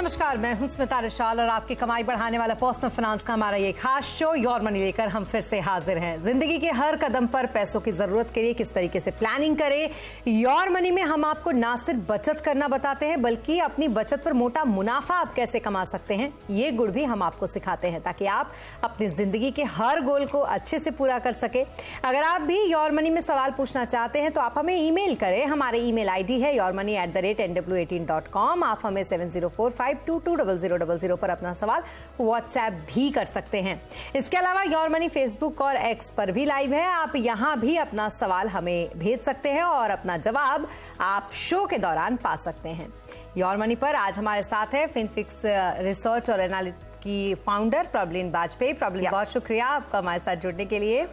नमस्कार, मैं हूं स्मिता रिशाल और आपकी कमाई बढ़ाने वाला पर्सनल फाइनेंस का हमारा ये खास शो योर मनी लेकर हम फिर से हाजिर हैं। जिंदगी के हर कदम पर पैसों की जरूरत के लिए किस तरीके से प्लानिंग करें, योर मनी में हम आपको ना सिर्फ बचत करना बताते हैं बल्कि अपनी बचत पर मोटा मुनाफा आप कैसे कमा सकते हैं ये गुण भी हम आपको सिखाते हैं ताकि आप अपनी जिंदगी के हर गोल को अच्छे से पूरा कर सके। अगर आप भी योर मनी में सवाल पूछना चाहते हैं तो आप हमें ईमेल करें। हमारे ईमेल आईडी है yourmoney@nw18.com। आप हमें 7045220000 पर अपना सवाल व्हाट्सएप भी कर सकते हैं। इसके अलावा योर मनी फेसबुक और एक्स पर भी लाइव है। आप यहां भी अपना सवाल हमें भेज सकते हैं और अपना जवाब आप शो के दौरान पा सकते हैं। योर मनी पर आज हमारे साथ है फिनफिक्स रिसर्च और एनालिटिक्स की फाउंडर प्रॉब्लिन वाजपेयी। प्रॉब्लिन, बहुत शुक्रिया आपका हमारे साथ जुड़ने के लिए।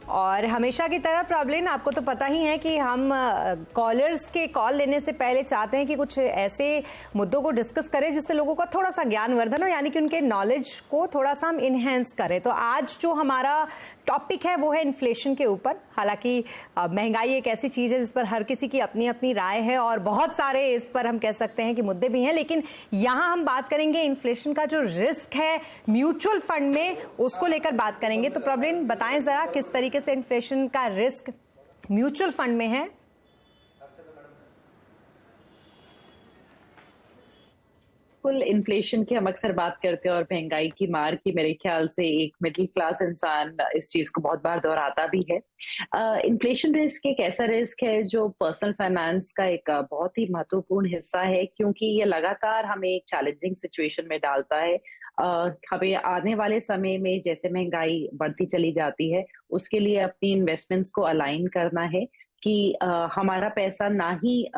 और हमेशा की तरह प्रॉब्लिन, आपको तो पता ही है कि हम कॉलर्स के कॉल लेने से पहले चाहते हैं कि कुछ ऐसे मुद्दों को डिस्कस करें जिससे लोगों का थोड़ा सा ज्ञानवर्धन हो, यानी कि उनके नॉलेज को थोड़ा सा हम इनहेंस करें। तो आज जो हमारा टॉपिक है वो है इन्फ्लेशन के ऊपर। हालांकि महंगाई एक ऐसी चीज है जिस पर हर किसी की अपनी अपनी राय है और बहुत सारे इस पर हम कह सकते हैं कि मुद्दे भी हैं, लेकिन यहाँ हम बात करेंगे इन्फ्लेशन का जो रिस्क है म्यूचुअल फंड में, उसको लेकर बात करेंगे। तो प्रॉब्लिन बताएं जरा किस तरीके से इन्फ्लेशन का रिस्क म्यूचुअल फंड में है। फुल इन्फ्लेशन की हम अक्सर बात करते हैं और महंगाई की मार की मेरे ख्याल से एक मिडिल क्लास इंसान इस चीज को बहुत बार दोहराता भी है। इन्फ्लेशन रिस्क एक ऐसा रिस्क है जो पर्सनल फाइनेंस का एक बहुत ही महत्वपूर्ण हिस्सा है, क्योंकि ये लगातार हमें एक चैलेंजिंग सिचुएशन में डालता है। हमें आने वाले समय में जैसे महंगाई बढ़ती चली जाती है उसके लिए अपनी इन्वेस्टमेंट्स को अलाइन करना है कि हमारा पैसा ना ही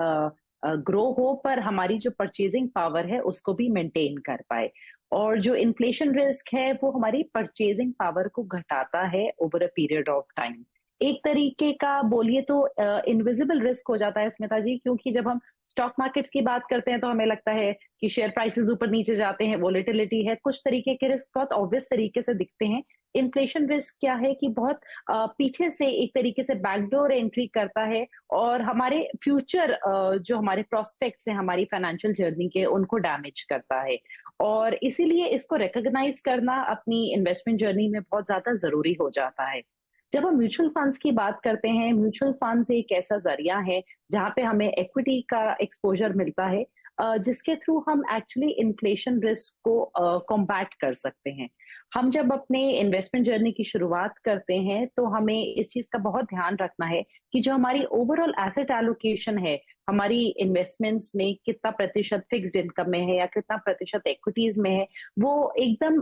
ग्रो हो पर हमारी जो परचेजिंग पावर है उसको भी मेंटेन कर पाए। और जो इन्फ्लेशन रिस्क है वो हमारी परचेजिंग पावर को घटाता है over a period of time. एक तरीके का बोलिए तो इनविजिबल रिस्क हो जाता है स्मिता जी, क्योंकि जब हम स्टॉक मार्केट्स की बात करते हैं तो हमें लगता है कि शेयर प्राइसेस ऊपर नीचे जाते हैं, वोलेटिलिटी है, कुछ तरीके के रिस्क बहुत ऑब्वियस तरीके से दिखते हैं। इन्फ्लेशन रिस्क क्या है कि बहुत पीछे से एक तरीके से बैकडोर एंट्री करता है और हमारे फ्यूचर जो हमारे प्रोस्पेक्ट्स हैं हमारी फाइनेंशियल जर्नी के, उनको डैमेज करता है। और इसीलिए इसको रिकॉग्नाइज करना अपनी इन्वेस्टमेंट जर्नी में बहुत ज्यादा जरूरी हो जाता है। जब हम म्यूचुअल फंड्स की बात करते हैं, म्यूचुअल फंड्स एक ऐसा जरिया है जहां पे हमें इक्विटी का एक्सपोजर मिलता है, जिसके थ्रू हम एक्चुअली इन्फ्लेशन रिस्क को कॉम्बैट कर सकते हैं। हम जब अपने इन्वेस्टमेंट जर्नी की शुरुआत करते हैं तो हमें इस चीज का बहुत ध्यान रखना है कि जो हमारी ओवरऑल एसेट एलोकेशन है, हमारी इन्वेस्टमेंट्स में कितना प्रतिशत फिक्स्ड इनकम में है या कितना प्रतिशत इक्विटीज में है, वो एकदम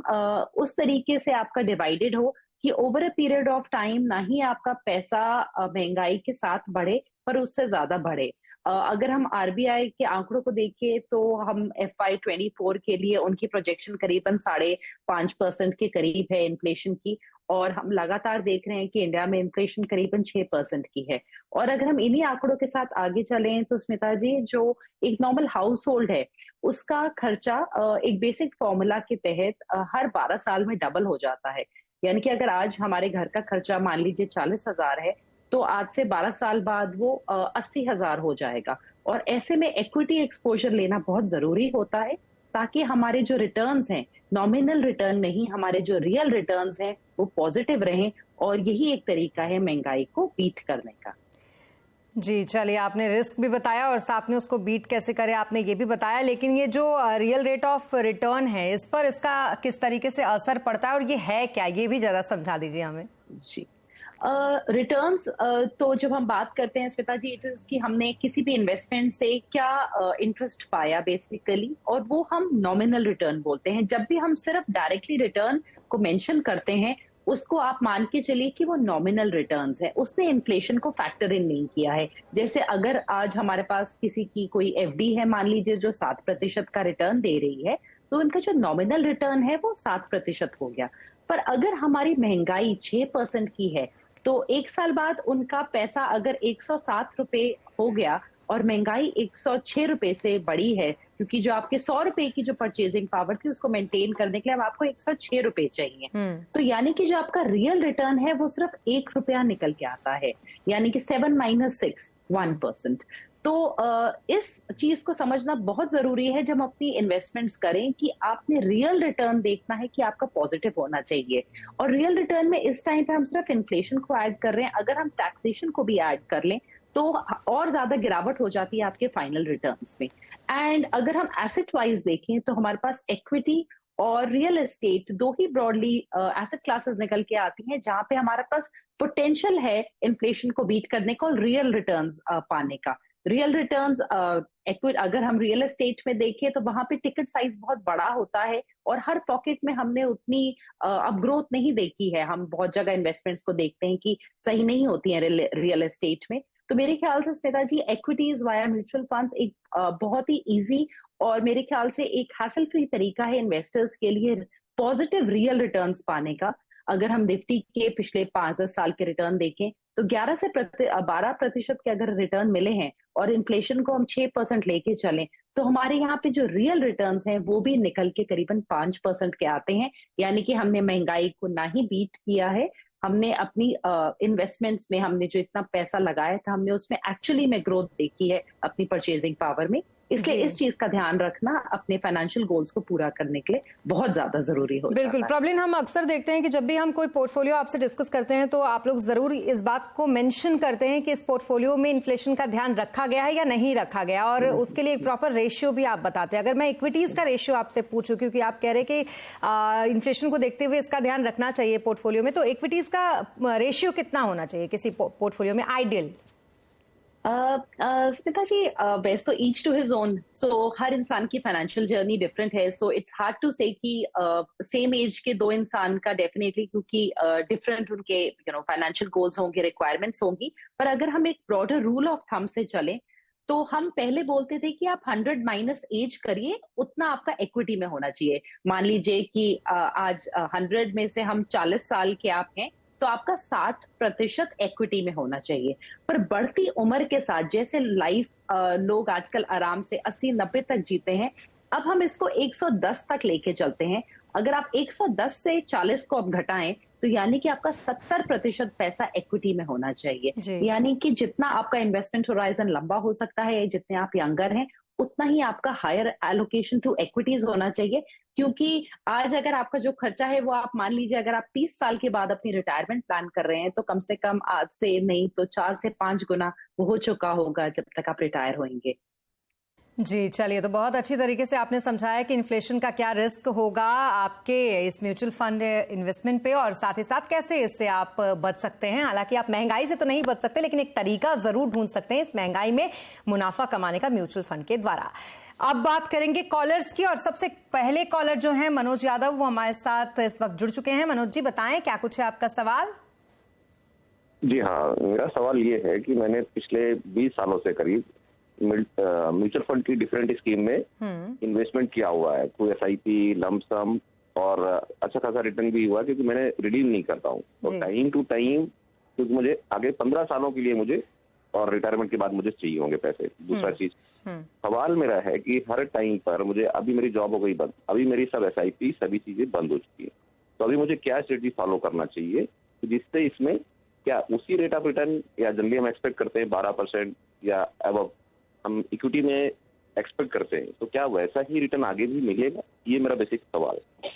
उस तरीके से आपका डिवाइडेड हो कि over a period of time ना ही आपका पैसा महंगाई के साथ बढ़े पर उससे ज्यादा बढ़े। अगर हम आरबीआई के आंकड़ों को देखें तो हम FY24 के लिए उनकी प्रोजेक्शन करीबन 5.5% के करीब है इन्फ्लेशन की, और हम लगातार देख रहे हैं कि इंडिया में इन्फ्लेशन करीबन 6% की है। और अगर हम इन्हीं आंकड़ों के साथ आगे चलें तो स्मिता जी, जो एक नॉर्मल हाउस होल्ड है उसका खर्चा एक बेसिक फॉर्मूला के तहत हर 12 साल में डबल हो जाता है। यानी कि अगर आज हमारे घर का खर्चा मान लीजिए 40,000 है तो आज से 12 साल बाद वो 80,000 हो जाएगा। और ऐसे में इक्विटी एक्सपोजर लेना बहुत जरूरी होता है ताकि हमारे जो रिटर्न्स हैं, नॉमिनल रिटर्न नहीं, हमारे जो रियल रिटर्न्स हैं वो पॉजिटिव रहें। और यही एक तरीका है महंगाई को बीट करने का। जी चलिए, आपने रिस्क भी बताया और साथ में उसको बीट कैसे करें आपने ये भी बताया, लेकिन ये जो रियल रेट ऑफ रिटर्न है इस पर इसका किस तरीके से असर पड़ता है और ये है क्या, ये भी जरा समझा दीजिए हमें। जी, रिटर्न्स तो जब हम बात करते हैं स्मिता जी, इट इज कि हमने किसी भी इन्वेस्टमेंट से क्या इंटरेस्ट पाया बेसिकली, और वो हम नॉमिनल रिटर्न बोलते हैं। जब भी हम सिर्फ डायरेक्टली रिटर्न को मेंशन करते हैं उसको आप मान के चलिए कि वो नॉमिनल रिटर्न्स है, उसने इन्फ्लेशन को फैक्टर इन नहीं किया है। जैसे अगर आज हमारे पास किसी की कोई एफडी है मान लीजिए जो 7% का रिटर्न दे रही है, तो उनका जो नॉमिनल रिटर्न है वो 7% हो गया। पर अगर हमारी महंगाई 6% की है तो एक साल बाद उनका पैसा अगर 107 रुपए हो गया और महंगाई 106 रुपए से बढ़ी है, क्योंकि जो आपके 100 रुपए की जो परचेजिंग पावर थी उसको मेंटेन करने के लिए अब आपको 106 रुपए चाहिए। तो यानी कि जो आपका रियल रिटर्न है वो सिर्फ 1 रुपया निकल के आता है, यानी कि 7 - 6 1%। तो इस चीज को समझना बहुत जरूरी है जब हम अपनी इन्वेस्टमेंट्स करें कि आपने रियल रिटर्न देखना है कि आपका पॉजिटिव होना चाहिए। और रियल रिटर्न में इस टाइम पे हम सिर्फ इन्फ्लेशन को ऐड कर रहे हैं, अगर हम टैक्सेशन को भी ऐड कर लें तो और ज्यादा गिरावट हो जाती है आपके फाइनल रिटर्न्स में। एंड अगर हम एसेट वाइज देखें तो हमारे पास इक्विटी और रियल एस्टेट दो ही ब्रॉडली एसेट क्लासेस निकल के आती हैं जहां पे हमारे पास पोटेंशियल है इन्फ्लेशन को बीट करने का और रियल रिटर्न्स पाने का। रियल रिटर्न्स अगर हम रियल एस्टेट में देखें तो वहां पे टिकट साइज बहुत बड़ा होता है और हर पॉकेट में हमने उतनी अब ग्रोथ नहीं देखी है। हम बहुत जगह इन्वेस्टमेंट्स को देखते हैं कि सही नहीं होती है रियल एस्टेट में। तो मेरे ख्याल से स्मिता जी, एक्विटीज वाया म्यूचुअल फंड्स एक बहुत ही इजी और मेरे ख्याल से एक हासिल फ्री तरीका है इन्वेस्टर्स के लिए पॉजिटिव रियल रिटर्न्स पाने का। अगर हम निफ्टी के पिछले 5-10 साल के रिटर्न देखें तो 11 से 12% के अगर रिटर्न मिले हैं और इन्फ्लेशन को हम 6% लेके चलें तो हमारे यहाँ पे जो रियल रिटर्न्स हैं वो भी निकल के करीबन 5% के आते हैं। यानी कि हमने महंगाई को ना ही बीट किया है, हमने अपनी इन्वेस्टमेंट्स में हमने जो इतना पैसा लगाया था हमने उसमें एक्चुअली में ग्रोथ देखी है अपनी परचेजिंग पावर में। इसलिए इस चीज का ध्यान रखना अपने फाइनेंशियल गोल्स को पूरा करने के लिए बहुत ज्यादा जरूरी हो बिल्कुल। जाता है। प्रॉब्लम हम अक्सर देखते हैं कि जब भी हम कोई पोर्टफोलियो आपसे डिस्कस करते हैं तो आप लोग जरूर इस बात को मेंशन करते हैं कि इस पोर्टफोलियो में इन्फ्लेशन का ध्यान रखा गया है या नहीं रखा गया, और उसके लिए एक प्रॉपर रेशियो भी आप बताते हैं। अगर मैं इक्विटीज का रेशियो आपसे पूछूं, क्योंकि आप कह रहे हैं कि इन्फ्लेशन को देखते हुए इसका ध्यान रखना चाहिए पोर्टफोलियो में, तो इक्विटीज का रेशियो कितना होना चाहिए किसी पोर्टफोलियो में आइडियल? स्मिता जी, बेस्ट तो ईच टू हिज ओन। सो हर इंसान की फाइनेंशियल जर्नी डिफरेंट है। सो इट्स हार्ड टू से कि सेम एज के दो इंसान का डेफिनेटली, क्योंकि डिफरेंट उनके फाइनेंशियल गोल्स होंगे, रिक्वायरमेंट्स होंगी। पर अगर हम एक ब्रॉडर रूल ऑफ थंब से चलें तो हम पहले बोलते थे कि आप 100 माइनस एज करिए, उतना आपका इक्विटी में होना चाहिए। मान लीजिए कि आज 100 में से हम 40 साल के आप हैं तो आपका 60% इक्विटी में होना चाहिए। पर बढ़ती उम्र के साथ जैसे लाइफ लोग आजकल आराम से 80-90 तक जीते हैं, अब हम इसको 110 तक लेके चलते हैं। अगर आप 110 से 40 को अब घटाएं तो यानी कि आपका 70% पैसा इक्विटी में होना चाहिए। यानी कि जितना आपका इन्वेस्टमेंट होराइजन लंबा हो सकता है, जितने आप यंगर हैं, उतना ही आपका हायर एलोकेशन टू इक्विटीज होना चाहिए। क्योंकि आज अगर आपका जो खर्चा है वो आप मान लीजिए अगर आप 30 साल के बाद अपनी रिटायरमेंट प्लान कर रहे हैं तो कम से कम आज से नहीं तो 4 से 5 गुना वो हो चुका होगा जब तक आप रिटायर होंगे। जी, चलिए, तो बहुत अच्छी तरीके से आपने समझाया कि इन्फ्लेशन का क्या रिस्क होगा आपके इस म्यूचुअल फंड इन्वेस्टमेंट पे, और साथ ही साथ कैसे इससे आप बच सकते हैं। हालांकि आप महंगाई से तो नहीं बच सकते, लेकिन एक तरीका जरूर ढूंढ सकते हैं इस महंगाई में मुनाफा कमाने का म्यूचुअल फंड के द्वारा। अब बात करेंगे कॉलर्स की, और सबसे पहले कॉलर जो है मनोज यादव, वो हमारे साथ इस वक्त जुड़ चुके हैं। मनोज जी, बताएं क्या कुछ है आपका सवाल? जी हाँ, मेरा सवाल ये है कि मैंने पिछले 20 सालों से करीब म्यूचुअल फंड की डिफरेंट स्कीम में इन्वेस्टमेंट किया हुआ है, कोई एसआईपी, लमसम, और अच्छा खासा रिटर्न भी हुआ क्योंकि मैंने रिडीम नहीं करता हूँ। तो टाइम टू टाइम, क्योंकि मुझे आगे 15 सालों के लिए मुझे और रिटायरमेंट के बाद मुझे चाहिए होंगे पैसे। दूसरा चीज, सवाल मेरा है कि हर टाइम पर मुझे, अभी मेरी जॉब हो गई बंद, अभी मेरी सब एसआईपी सभी चीजें बंद हो चुकी है, तो अभी मुझे क्या स्ट्रेटजी फॉलो करना चाहिए जिससे इसमें क्या उसी रेट ऑफ रिटर्न, या जनरली हम एक्सपेक्ट करते हैं 12% या अबव हम इक्विटी में एक्सपेक्ट करते हैं, तो क्या वैसा ही रिटर्न आगे भी मिलेगा? ये मेरा बेसिक सवाल है।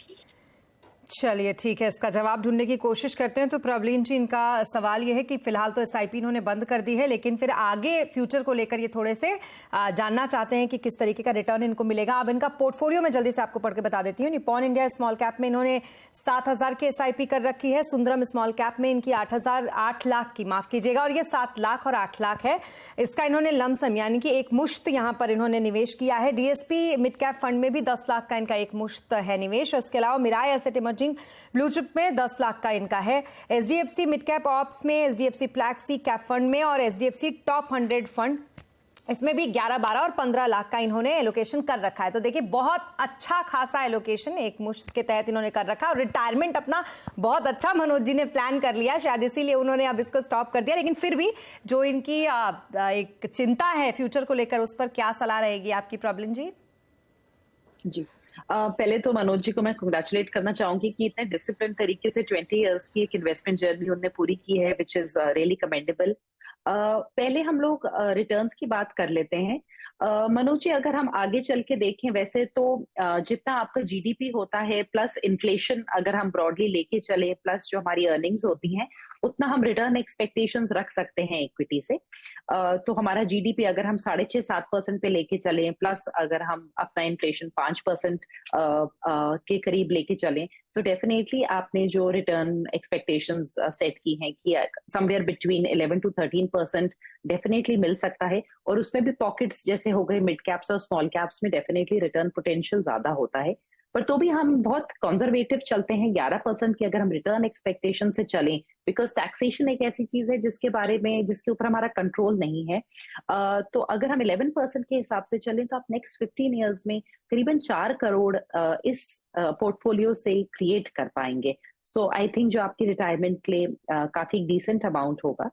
चलिए, ठीक है, इसका जवाब ढूंढने की कोशिश करते हैं। तो प्रॉब्लम जी, इनका सवाल यह है कि फिलहाल तो एसआईपी इन्होंने बंद कर दी है, लेकिन फिर आगे फ्यूचर को लेकर ये थोड़े से जानना चाहते हैं कि किस तरीके का रिटर्न इनको मिलेगा। अब इनका पोर्टफोलियो में जल्दी से आपको पढ़ के बता देती हूँ। निपॉन इंडिया स्मॉल कैप में इन्होंने 7,000 की एसआईपी कर रखी है। सुंदरम स्मॉल कैप में इनकी 8 लाख की, माफ कीजिएगा, और ये 7 लाख और 8 लाख है। इसका इन्होंने लमसम यानी कि एक मुश्त यहाँ पर इन्होंने निवेश किया है। डीएसपी मिड कैप फंड में भी 10 लाख का इनका एक मुश्त है निवेश। इसके अलावा मिराय एसेट इमर्जिंग ब्लू चिप में 10 लाख का इनका है। एचडीएफसी मिड कैप ऑप्स में, एचडीएफसी फ्लैक्सी कैप फंड में और एचडीएफसी टॉप 100 फंड, इसमें भी 11, 12 और 15 लाख का इन्होंने एलोकेशन कर रखा है। तो देखिए, बहुत अच्छा खासा एलोकेशन एक मुश्त के तहत इन्होंने कर रखा है। और रिटायरमेंट अपना बहुत अच्छा मनोज जी ने प्लान कर लिया, शायद इसीलिए उन्होंने अब इसको स्टॉप कर दिया। लेकिन फिर भी जो इनकी एक चिंता है फ्यूचर को लेकर, उस पर क्या सलाह रहेगी आपकी प्रॉब्लम जी? जी, पहले तो मनोज जी को मैं कंग्रेचुलेट करना चाहूंगी कि इतने डिसिप्लिन तरीके से 20 इयर्स की एक इन्वेस्टमेंट जर्नी उन्होंने पूरी की है, विच इज रियली कमेंडेबल। पहले हम लोग रिटर्न्स की बात कर लेते हैं। मनोज जी, अगर हम आगे चल के देखें, वैसे तो जितना आपका जीडीपी होता है प्लस इन्फ्लेशन अगर हम ब्रॉडली लेके चले प्लस जो हमारी अर्निंग्स होती हैं, उतना हम रिटर्न एक्सपेक्टेशंस रख सकते हैं इक्विटी से। तो हमारा जीडीपी अगर हम 6.5-7% पे लेके चलें, प्लस अगर हम अपना इन्फ्लेशन 5% के करीब लेके चलें, तो डेफिनेटली आपने जो रिटर्न एक्सपेक्टेशंस सेट की हैं कि समवेयर बिटवीन 11 to 13% डेफिनेटली मिल सकता है। और उसमें भी पॉकेट्स जैसे हो गए मिड कैप्स और स्मॉल कैप्स में डेफिनेटली रिटर्न पोटेंशियल ज्यादा होता है। पर तो भी हम बहुत कंजर्वेटिव चलते हैं 11% की अगर हम रिटर्न एक्सपेक्टेशन से चलें, बिकॉज टैक्सेशन एक ऐसी चीज है जिसके बारे में जिसके ऊपर हमारा कंट्रोल नहीं है। तो अगर हम 11% के हिसाब से चलें तो आप नेक्स्ट 15 ईयर्स में करीबन 4 करोड़ इस पोर्टफोलियो से क्रिएट कर पाएंगे। सो आई थिंक जो आपकी रिटायरमेंट के लिए काफी डिसेंट अमाउंट होगा।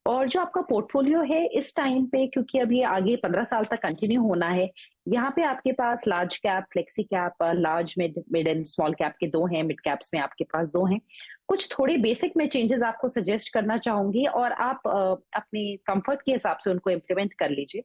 और जो आपका पोर्टफोलियो है इस टाइम पे, क्योंकि अभी आगे 15 साल तक कंटिन्यू होना है, यहाँ पे आपके पास large cap, flexi cap, large mid and small cap के 2 हैं, मिड कैप्स में आपके पास 2 हैं। कुछ थोड़े बेसिक में चेंजेस आपको सजेस्ट करना चाहूंगी और आप अपने कंफर्ट के हिसाब से उनको इम्प्लीमेंट कर लीजिए।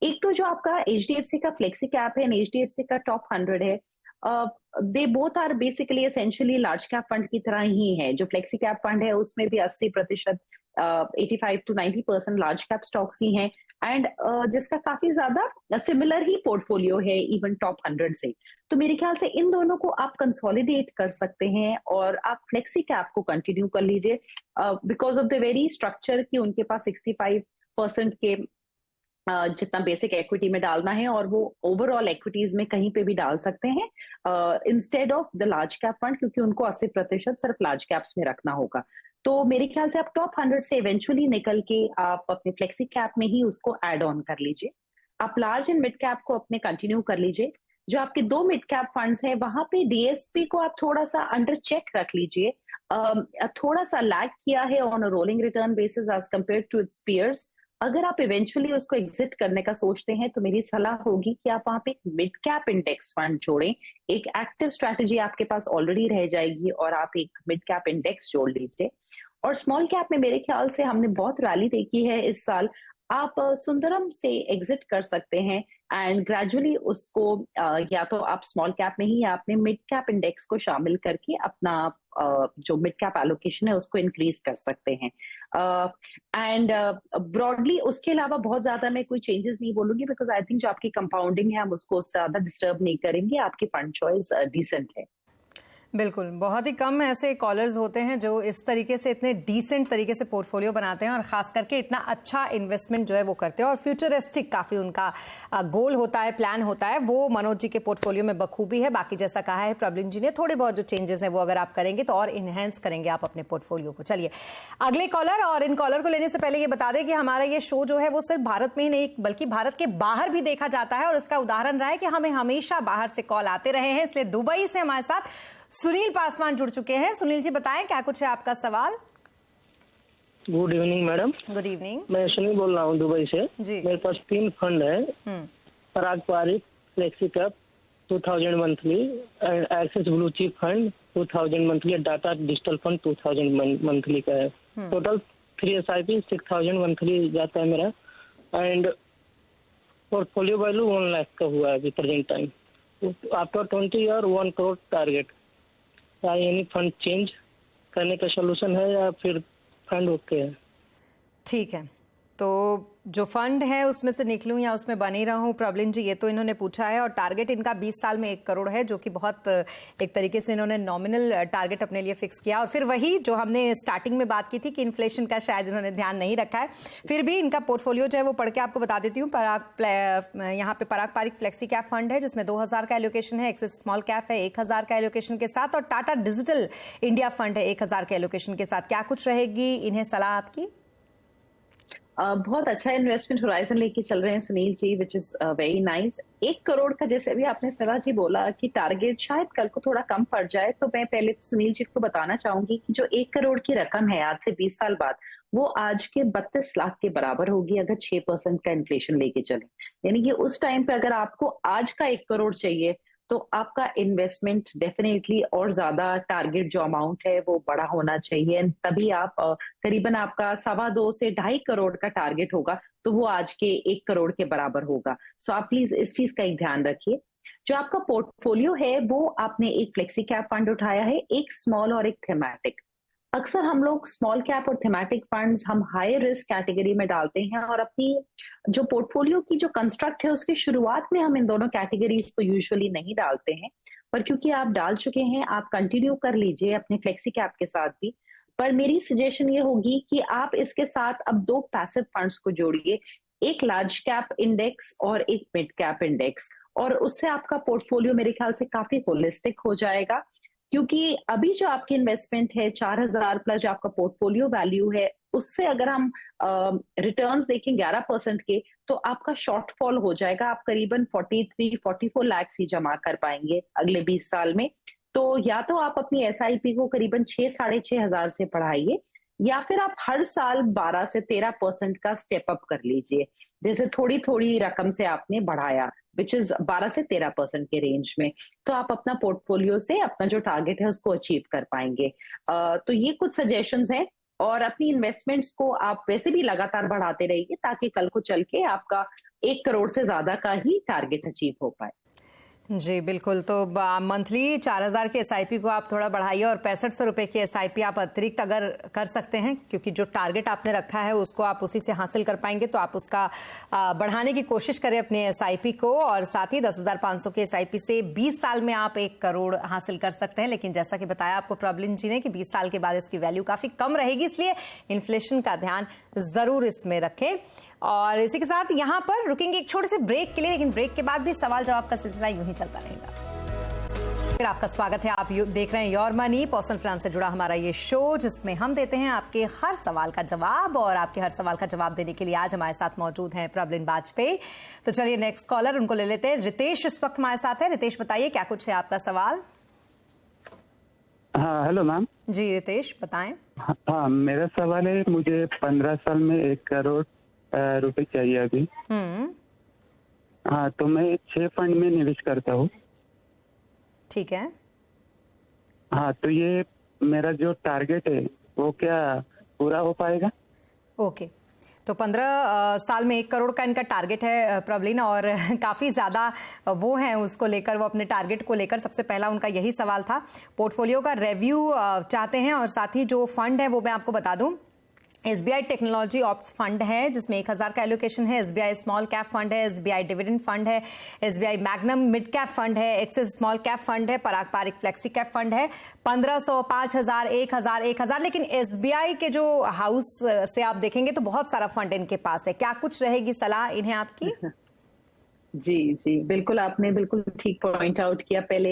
एक तो जो आपका एचडीएफसी का फ्लेक्सी कैप है, एचडीएफसी का टॉप 100 है, they both are basically essentially large cap fund की तरह ही है। जो फ्लेक्सी कैप फंड है उसमें भी 80%, 85 to 90% लार्ज कैप स्टॉक्स ही हैं, एंड जिसका काफी ज्यादा सिमिलर ही पोर्टफोलियो है इवन टॉप 100 से। तो मेरे ख्याल से इन दोनों को आप कंसोलिडेट कर सकते हैं और आप फ्लेक्सी कैप को कंटिन्यू कर लीजिए because of the very structure कि उनके पास 65% के जितना बेसिक इक्विटी में डालना है और वो ओवरऑल इक्विटीज में कहीं पे भी डाल सकते हैं instead of the large cap fund, क्योंकि उनको 80% सिर्फ लार्ज कैप्स में रखना होगा। तो मेरे ख्याल से आप टॉप 100 से इवेंचुअली निकल के आप अपने फ्लेक्सी कैप में ही उसको एड ऑन कर लीजिए। आप लार्ज एंड मिड कैप को अपने कंटिन्यू कर लीजिए। जो आपके 2 मिड कैप फंड्स हैं वहां पे डीएसपी को आप थोड़ा सा अंडर चेक रख लीजिए। थोड़ा सा लैग किया है on a rolling return basis as compare to its peers. अगर आप इवेंचुअली उसको एग्जिट करने का सोचते हैं तो मेरी सलाह होगी कि आप वहां पे मिड कैप इंडेक्स फंड जोड़ें। एक एक्टिव स्ट्रैटेजी आपके पास ऑलरेडी रह जाएगी और आप एक मिड कैप इंडेक्स जोड़ लीजिए। और स्मॉल कैप में मेरे ख्याल से हमने बहुत रैली देखी है इस साल। आप सुंदरम से एग्जिट कर सकते हैं एंड ग्रेजुअली उसको या तो आप स्मॉल कैप में ही या अपने मिड कैप इंडेक्स को शामिल करके अपना जो मिड कैप एलोकेशन है उसको इंक्रीज कर सकते हैं। एंड ब्रॉडली उसके अलावा बहुत ज्यादा मैं कोई चेंजेस नहीं बोलूंगी बिकॉज आई थिंक जो आपकी कंपाउंडिंग है हम उसको ज्यादा डिस्टर्ब नहीं करेंगे। आपकी फंड चॉइस डिसेंट है। बिल्कुल, बहुत ही कम ऐसे कॉलर्स होते हैं जो इस तरीके से इतने डिसेंट तरीके से पोर्टफोलियो बनाते हैं और खास करके इतना अच्छा इन्वेस्टमेंट जो है वो करते हैं और फ्यूचरिस्टिक काफी उनका गोल होता है, प्लान होता है। वो मनोज जी के पोर्टफोलियो में बखूबी है। बाकी जैसा कहा है प्रबलिन जी ने, थोड़े बहुत जो चेंजेस हैं वो अगर आप करेंगे तो और इनहेंस करेंगे आप अपने पोर्टफोलियो को। चलिए अगले कॉलर, और इन कॉलर को लेने से पहले ये बता दें कि हमारा ये शो जो है वो सिर्फ भारत में ही नहीं बल्कि भारत के बाहर भी देखा जाता है और इसका उदाहरण रहा है कि हमें हमेशा बाहर से कॉल आते रहे हैं। इसलिए दुबई से हमारे साथ सुनील पासवान जुड़ चुके हैं। सुनील जी बताएं क्या कुछ है आपका सवाल। Good evening madam. Good evening. मैं सुनील बोल रहा हूँ दुबई से जी। मेरे पास 3 फंड है, Parag Parikh flexi cap 2000 monthly, Axis blue chip fund 2000 monthly, Tata digital fund 2000 monthly का है। टोटल 3 SIP 6000 मंथली जाता है मेरा एंड पोर्टफोलियो वैल्यू 1 लाख का हुआ है अभी present time. After 20 year 1 crore target. क्या एनी फंड चेंज करने का सोल्यूशन है या फिर फंड ओके है? ठीक है, तो जो फंड है उसमें से निकलूं या उसमें बनी रहूं, प्रॉब्लम जी ये तो इन्होंने पूछा है। और टारगेट इनका 20 साल में 1 करोड़ है, जो कि बहुत एक तरीके से इन्होंने नॉमिनल टारगेट अपने लिए फिक्स किया। और फिर वही जो हमने स्टार्टिंग में बात की थी कि इन्फ्लेशन का शायद इन्होंने ध्यान नहीं रखा है। फिर भी इनका पोर्टफोलियो जो है वो पढ़ के आपको बता देती हूँ। यहाँ पे पराग पारिक फ्लेक्सी कैप फंड है जिसमें 2000 का एलोकेशन है, एक्सिस स्मॉल कैप है 1000 का एलोकेशन के साथ, और टाटा डिजिटल इंडिया फंड है 1000 के एलोकेशन के साथ। क्या कुछ रहेगी इन्हें सलाह आपकी? बहुत अच्छा इन्वेस्टमेंट होराइजन लेके चल रहे हैं Sunil ji, which is very nice. 1 crore का जैसे भी आपने स्मिता जी बोला कि टारगेट शायद कल को थोड़ा कम पड़ जाए, तो मैं पहले सुनील जी को बताना चाहूंगी कि जो 1 करोड़ की रकम है आज से 20 साल बाद, वो आज के 32 लाख के बराबर होगी अगर 6% का इन्फ्लेशन लेके चले। यानी कि उस टाइम पे अगर आपको आज का 1 करोड़ चाहिए तो आपका इन्वेस्टमेंट डेफिनेटली और ज्यादा टारगेट जो अमाउंट है वो बड़ा होना चाहिए, तभी आप करीबन आपका 2.25 से 2.5 करोड़ का टारगेट होगा तो वो आज के 1 करोड़ के बराबर होगा। सो आप प्लीज इस चीज का एक ध्यान रखिए। जो आपका पोर्टफोलियो है वो आपने एक फ्लेक्सी कैप फंड उठाया है, एक स्मॉल और एक थेमैटिक। अक्सर हम लोग स्मॉल कैप और थेमैटिक फंड्स हम हाई रिस्क कैटेगरी में डालते हैं और अपनी जो पोर्टफोलियो की जो कंस्ट्रक्ट है उसकी शुरुआत में हम इन दोनों कैटेगरीज को यूजुअली नहीं डालते हैं, पर क्योंकि आप डाल चुके हैं आप कंटिन्यू कर लीजिए अपने फ्लेक्सी कैप के साथ भी। पर मेरी सजेशन ये होगी कि आप इसके साथ अब 2 पैसिव फंड्स को जोड़िए, एक लार्ज कैप इंडेक्स और एक मिड कैप इंडेक्स, और उससे आपका पोर्टफोलियो मेरे ख्याल से काफी होलिस्टिक हो जाएगा। क्योंकि अभी जो आपकी इन्वेस्टमेंट है 4,000 प्लस जो आपका पोर्टफोलियो वैल्यू है, उससे अगर हम रिटर्न्स देखें 11% के, तो आपका शॉर्टफॉल हो जाएगा, आप करीबन 43-44 लाख ही जमा कर पाएंगे अगले 20 साल में। तो या तो आप अपनी SIP को करीबन 6-6,500 से बढ़ाइए, या फिर आप हर साल 12 से 13% का स्टेप अप कर लीजिए, जैसे थोड़ी थोड़ी रकम से आपने बढ़ाया, विच इज 12 से 13% के रेंज में, तो आप अपना पोर्टफोलियो से अपना जो टारगेट है उसको अचीव कर पाएंगे। तो ये कुछ सजेशंस हैं, और अपनी इन्वेस्टमेंट्स को आप वैसे भी लगातार बढ़ाते रहिए ताकि कल को चल के आपका 1 करोड़ से ज्यादा का ही टारगेट अचीव हो पाए। जी बिल्कुल। तो मंथली 4,000 की SIP को आप थोड़ा बढ़ाइए और 6500 रुपए की SIP आप अतिरिक्त अगर कर सकते हैं, क्योंकि जो टारगेट आपने रखा है उसको आप उसी से हासिल कर पाएंगे, तो आप उसका बढ़ाने की कोशिश करें अपने SIP को। और साथ ही 10,500 की SIP से 20 साल में आप 1 करोड़ हासिल कर सकते हैं। लेकिन जैसा कि बताया आपको प्रॉब्लम जी ने कि 20 साल के बाद इसकी वैल्यू काफी कम रहेगी, इसलिए इन्फ्लेशन का ध्यान जरूर इसमें रखें। और इसी के साथ यहाँ पर रुकेंगे एक छोटे से ब्रेक के लिए, लेकिन ब्रेक के बाद भी सवाल जवाब का सिलसिला यूं ही चलता रहेगा। फिर आपका स्वागत है, आप देख रहे हैं योर मनी, पर्सनल फाइनेंस से जुड़ा हमारा ये शो, जिसमें हम देते हैं आपके हर सवाल का जवाब। और आपके हर सवाल का जवाब देने के लिए आज हमारे साथ मौजूद हैं प्रॉब्लम वाजपेयी। तो चलिए नेक्स्ट कॉलर उनको ले लेते हैं। रितेश इस वक्त हमारे साथ है। रितेश बताइए क्या कुछ है आपका सवाल। हाँ हेलो मैम। जी रितेश बताएं। हाँ मेरा सवाल है, मुझे 15 साल में 1 करोड़ रुपए चाहिए अभी। हाँ तो मैं 6 फंड में निवेश करता हूँ। ठीक है। हाँ तो ये मेरा जो टारगेट है वो क्या पूरा हो पाएगा? ओके। तो 15 साल में 1 करोड़ का इनका टारगेट है प्रॉब्लिन, और काफ़ी ज़्यादा वो हैं उसको लेकर, वो अपने टारगेट को लेकर। सबसे पहला उनका यही सवाल था, पोर्टफोलियो का रिव्यू चाहते हैं। और साथ ही जो फंड है वो मैं आपको बता दूं, SBI टेक्नोलॉजी ऑप्स फंड है जिसमें 1,000 का एलोकेशन है, SBI स्मॉल कैप फंड है, SBI डिविडेंड फंड है, SBI magnum mid cap fund है, एक्सिस स्मॉल कैप फंड है, Parag Parikh flexi cap fund है। 1,500, 5,000, 1,000, 1,000। लेकिन SBI के जो हाउस से आप देखेंगे तो बहुत सारा फंड इनके पास है। क्या कुछ रहेगी सलाह इन्हें आपकी? जी जी बिल्कुल, आपने बिल्कुल ठीक पॉइंट आउट किया। पहले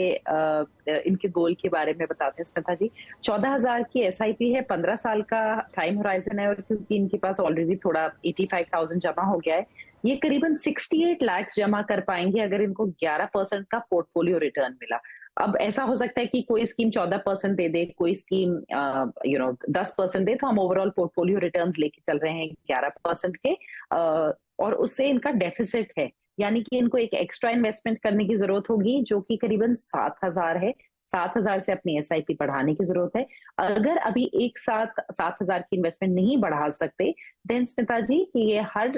इनके गोल के बारे में बताते हैं स्मिता जी। 14,000 की SIP है, 15 साल का टाइम होराइजन है, और क्योंकि इनके पास ऑलरेडी थोड़ा 85,000 जमा हो गया है, ये करीबन 68 लाख जमा कर पाएंगे अगर इनको 11% का पोर्टफोलियो रिटर्न मिला। अब ऐसा हो सकता है कि कोई स्कीम 14% दे दे, कोई स्कीम 10% दे, तो हम ओवरऑल पोर्टफोलियो रिटर्न्स लेके चल रहे हैं 11% के, और उससे इनका डेफिसिट है, यानी कि इनको एक एक्स्ट्रा इन्वेस्टमेंट करने की जरूरत होगी जो कि करीबन 7,000 है। 7,000 से अपनी SIP बढ़ाने की जरूरत है। अगर अभी एक साथ 7,000 की इन्वेस्टमेंट नहीं बढ़ा सकते, देन स्मिता जी कि ये हर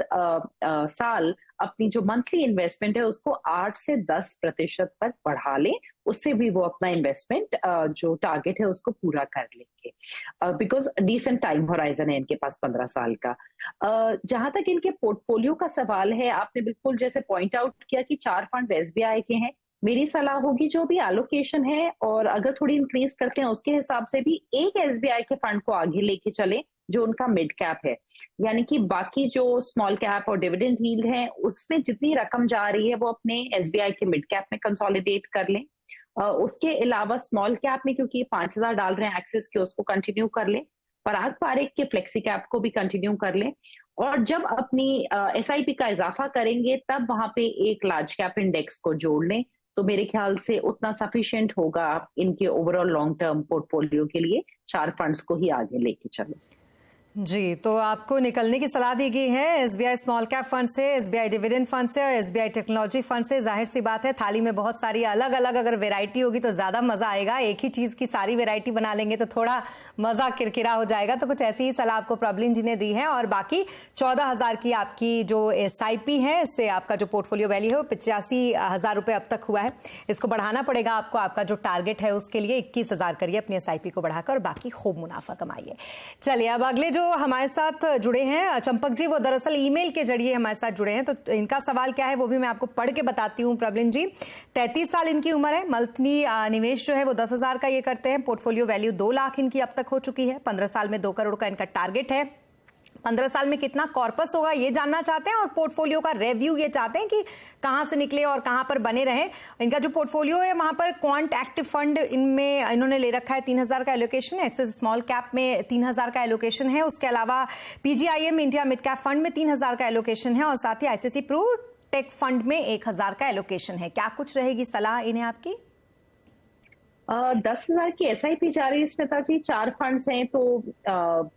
साल अपनी जो मंथली इन्वेस्टमेंट है उसको 8 से 10% पर बढ़ा लें, उससे भी वो अपना इन्वेस्टमेंट जो टारगेट है उसको पूरा कर लेंगे, बिकॉज डिसेंट टाइम होराइजन है इनके पास 15 साल का। जहां तक इनके पोर्टफोलियो का सवाल है, आपने बिल्कुल जैसे पॉइंट आउट किया कि 4 फंड्स SBI के हैं। मेरी सलाह होगी जो भी एलोकेशन है, और अगर थोड़ी इंक्रीज करते हैं उसके हिसाब से भी एक SBI के फंड को आगे लेके चले जो उनका मिड कैप है, यानी कि बाकी जो स्मॉल कैप और डिविडेंड यील्ड है उसमें जितनी रकम जा रही है वो अपने SBI के मिड कैप में कंसोलिडेट कर लें। उसके अलावा स्मॉल कैप में क्योंकि 5,000 डाल रहे हैं एक्सिस के, उसको कंटिन्यू कर लें। पराग पारिक के फ्लेक्सी कैप को भी कंटिन्यू कर लें, और जब अपनी SIP का इजाफा करेंगे तब वहां पे एक लार्ज कैप इंडेक्स को जोड़ लें, तो मेरे ख्याल से उतना सफिशिएंट होगा इनके ओवरऑल लॉन्ग टर्म पोर्टफोलियो के लिए। 4 फंड्स को ही आगे लेके चलें। जी, तो आपको निकलने की सलाह दी गई है एसबीआई स्मॉल कैप फंड से, एसबीआई डिविडेंड फंड से और एसबीआई टेक्नोलॉजी फंड से। जाहिर सी बात है थाली में बहुत सारी अलग अलग अगर वैरायटी होगी तो ज्यादा मजा आएगा। एक ही चीज की सारी वैरायटी बना लेंगे तो थोड़ा मजा किरकिरा हो जाएगा। तो कुछ ऐसी ही सलाह आपको प्रॉब्लम जी ने दी है। और बाकी 14,000 की आपकी जो एसआईपी है, इससे आपका जो पोर्टफोलियो वैल्यू है वो 85,000 रुपए अब तक हुआ है। इसको बढ़ाना पड़ेगा आपको। आपका जो टारगेट है उसके लिए 21,000 करिए अपनी एसआईपी को बढ़ाकर और बाकी खूब मुनाफा कमाइए। चलिए अब अगले जो हमारे साथ जुड़े हैं चंपक जी, वो दरअसल ईमेल के जरिए हमारे साथ जुड़े हैं। तो इनका सवाल क्या है वो भी मैं आपको पढ़ के बताती हूँ। प्रॉब्लम जी, 33 साल इनकी उम्र है। मंथली निवेश जो है वो 10,000 का ये करते हैं। पोर्टफोलियो वैल्यू 2 लाख इनकी अब तक हो चुकी है। 15 साल में 2 करोड़ का इनका टारगेट है। 15 साल में कितना कॉर्पस होगा ये जानना चाहते हैं और पोर्टफोलियो का रिव्यू ये चाहते हैं कि कहां से निकले और कहां पर बने रहे। इनका जो पोर्टफोलियो है वहां पर क्वांट एक्टिव फंड इनमें इन्होंने ले रखा है 3,000 का एलोकेशन। एक्सिस स्मॉल कैप में 3,000 का एलोकेशन है। उसके अलावा PGIM India mid cap fund में 3,000 का एलोकेशन है और साथ ही आईसीसी प्रू टेक फंड में 1,000 का एलोकेशन है। क्या कुछ रहेगी सलाह इन्हें आपकी? 10,000 की एसआईपी जा रही है स्मिता जी। 4 फंड्स हैं तो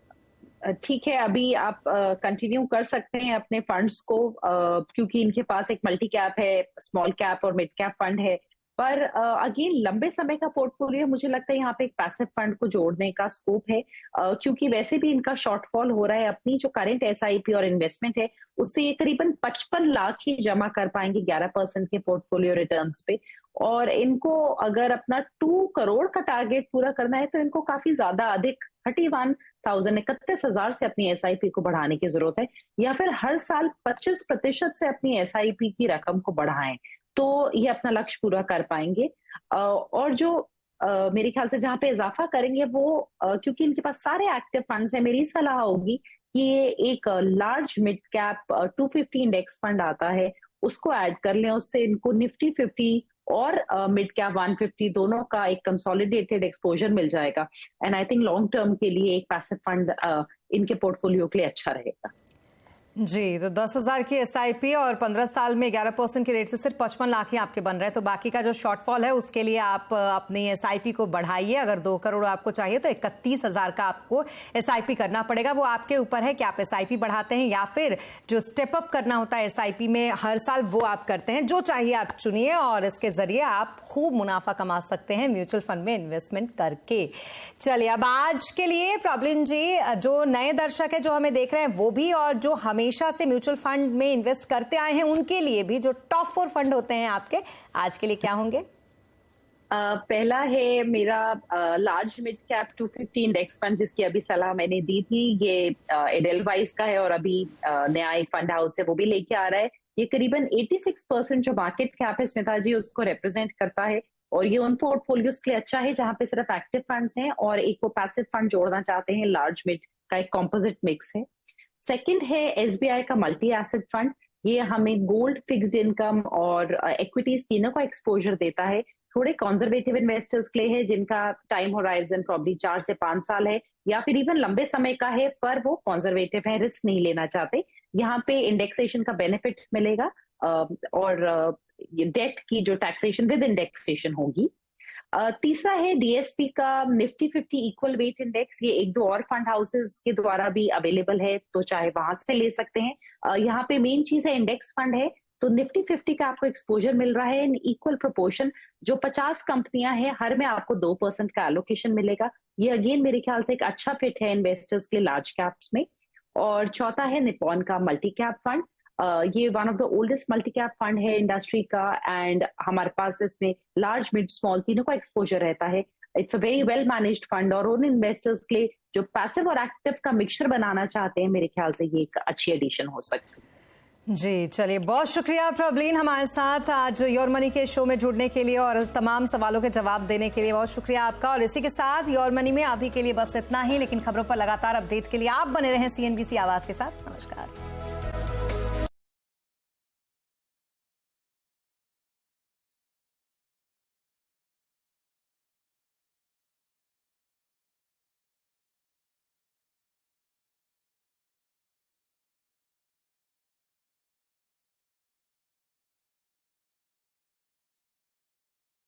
ठीक है, अभी आप कंटिन्यू कर सकते हैं अपने फंड्स को, क्योंकि इनके पास एक मल्टी कैप है, स्मॉल कैप और मिड कैप फंड है। पर अगेन लंबे समय का पोर्टफोलियो, मुझे लगता है यहाँ पे एक पैसिव फंड को जोड़ने का स्कोप है, क्योंकि वैसे भी इनका शॉर्टफॉल हो रहा है। अपनी जो करंट एसआईपी और इन्वेस्टमेंट है उससे ये करीबन 55 लाख ही जमा कर पाएंगे 11% के पोर्टफोलियो रिटर्न्स पे। और इनको अगर अपना 2 करोड़ का टारगेट पूरा करना है तो इनको काफी ज्यादा अधिक 31,000 से अपनी एसआईपी को बढ़ाने की जरूरत है, या फिर हर साल 25% से अपनी एसआईपी की रकम को बढ़ाएं तो ये अपना लक्ष्य पूरा कर पाएंगे। और जो मेरे ख्याल से जहां पे इजाफा करेंगे वो क्योंकि इनके पास सारे एक्टिव फंड्स हैं, मेरी सलाह होगी कि ये एक large mid cap 250 index fund आता है उसको ऐड कर लें। उससे इनको निफ्टी 50 और मिड कैप 150 दोनों का एक कंसोलिडेटेड एक्सपोजर मिल जाएगा। And I think long term के लिए एक पैसिव फंड इनके पोर्टफोलियो के लिए अच्छा रहेगा। जी, तो 10,000 की एसआईपी और 15 साल में 11% के रेट से सिर्फ 55 लाख ही आपके बन रहे हैं। तो बाकी का जो शॉर्टफॉल है उसके लिए आप अपनी एसआईपी को बढ़ाइए। अगर 2 करोड़ आपको चाहिए तो 31,000 का आपको एसआईपी करना पड़ेगा। वो आपके ऊपर है कि आप एसआईपी बढ़ाते हैं या फिर जो स्टेप अप करना होता है एसआईपी में हर साल वो आप करते हैं। जो चाहिए आप चुनिए और इसके जरिए आप खूब मुनाफा कमा सकते हैं म्यूचुअल फंड में इन्वेस्टमेंट करके। चलिए अब आज के लिए प्रॉब्लम जी, जो नए दर्शक है जो हमें देख रहे हैं वो भी और जो हमेशा से म्यूचुअल फंड में इन्वेस्ट करते आए हैं उनके लिए भी, जो टॉप 4 फंड होते हैं आपके, आज के लिए क्या होंगे? पहला है मेरा large mid cap 250 index fund, जिसकी अभी सलाह मैंने दी थी। ये एडेलवाइस का है और अभी नया एक फंड हाउस है वो भी लेके आ रहा है। ये करीबन 86% जो मार्केट कैप है स्मिता जी उसको रिप्रेजेंट करता है और ये उन पोर्टफोलियोज के लिए अच्छा है जहां पे सिर्फ एक्टिव फंड्स हैं और एक वो पैसिव फंड जोड़ना चाहते हैं। लार्ज मिड का एक कॉम्पोजिट मिक्स है। सेकंड है एसबीआई का मल्टी एसेट फंड। ये हमें गोल्ड, फिक्स्ड इनकम और इक्विटीज तीनों का एक्सपोजर देता है। थोड़े कंजर्वेटिव इन्वेस्टर्स के लिए है जिनका टाइम होराइजन प्रॉब्ली 4 से 5 साल है या फिर इवन लंबे समय का है, पर वो कंजर्वेटिव है, रिस्क नहीं लेना चाहते। यहाँ पे इंडेक्सेशन का बेनिफिट मिलेगा और डेट की जो टैक्सेशन विद इंडेक्सेशन होगी। तीसरा है डीएसपी का निफ्टी 50 इक्वल वेट इंडेक्स। ये 1-2 और फंड हाउसेस के द्वारा भी अवेलेबल है तो चाहे वहां से ले सकते हैं। यहाँ पे मेन चीज है इंडेक्स फंड है तो निफ्टी 50 का आपको एक्सपोजर मिल रहा है इन इक्वल प्रोपोर्शन। जो 50 कंपनियां हैं हर में आपको 2% का एलोकेशन मिलेगा। ये अगेन मेरे ख्याल से एक अच्छा फिट है इन्वेस्टर्स के लार्ज कैप्स में। और चौथा है निपॉन का मल्टी कैप फंड। ये one of the oldest multi cap fund है इंडस्ट्री का एंड हमारे पास इसमें लार्ज, मिड, स्मॉल तीनों का एक्सपोजर रहता है। It's a very well managed fund और उन इन्वेस्टर्स के लिए जो पैसिव और एक्टिव का मिक्सचर बनाना चाहते हैं मेरे ख्याल से ये एक अच्छी एडिशन हो सकती है। जी चलिए, बहुत शुक्रिया प्रॉब्लीन हमारे साथ आज योर मनी के शो में जुड़ने के लिए और तमाम सवालों के जवाब देने के लिए। बहुत शुक्रिया आपका। और इसी के साथ योर मनी में अभी के लिए बस इतना ही, लेकिन खबरों पर लगातार अपडेट के लिए आप बने रहें सीएनबीसी आवाज के साथ। नमस्कार।